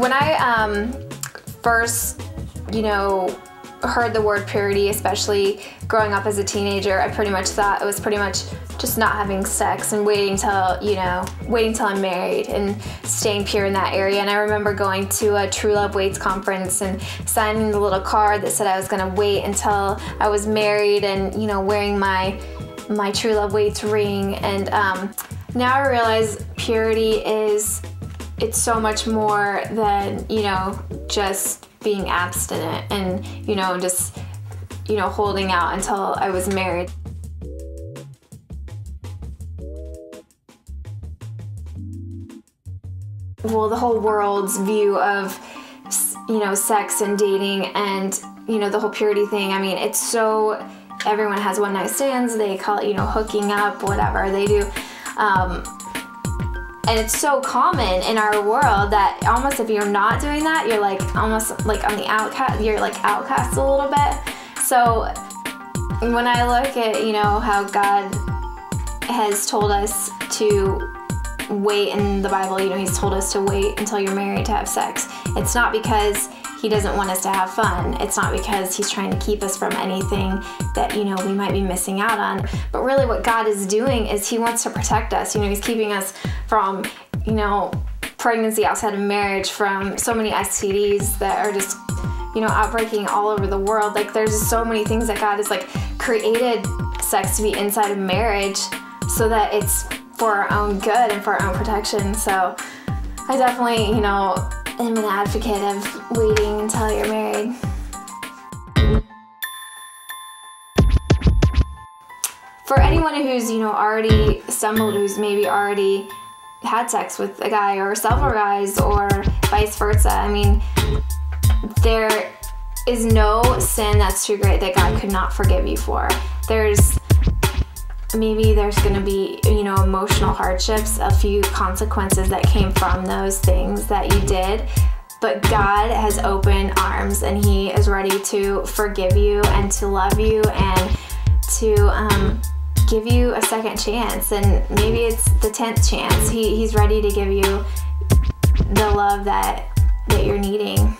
When I first, heard the word purity, especially growing up as a teenager, I pretty much thought it was pretty much just not having sex and waiting till I'm married and staying pure in that area. And I remember going to a True Love Waits conference and signing the little card that said I was gonna wait until I was married and, wearing my True Love Waits ring. And now I realize purity it's so much more than, just being abstinent and, just, holding out until I was married. Well, the whole world's view of, sex and dating and, the whole purity thing, I mean, it's so, everyone has one night stands, they call it, hooking up, whatever they do. And it's so common in our world that almost if you're not doing that, you're like almost like on the outcast, you're like outcast a little bit. So when I look at, how God has told us to wait in the Bible, he's told us to wait until you're married to have sex. It's not because he doesn't want us to have fun. It's not because he's trying to keep us from anything that, we might be missing out on. But really what God is doing is he wants to protect us. He's keeping us from, pregnancy outside of marriage, from so many STDs that are just, outbreaking all over the world. Like there's just so many things that God has created sex to be inside of marriage so that it's for our own good and for our own protection. So I definitely, am an advocate of waiting until you're married. For anyone who's, already stumbled, who's maybe already had sex with a guy or several guys or vice versa, I mean, there is no sin that's too great that God could not forgive you for. Maybe there's going to be, emotional hardships, a few consequences that came from those things that you did, but God has open arms and he is ready to forgive you and to love you and to give you a second chance, and maybe it's the 10th chance. He's ready to give you the love that you're needing.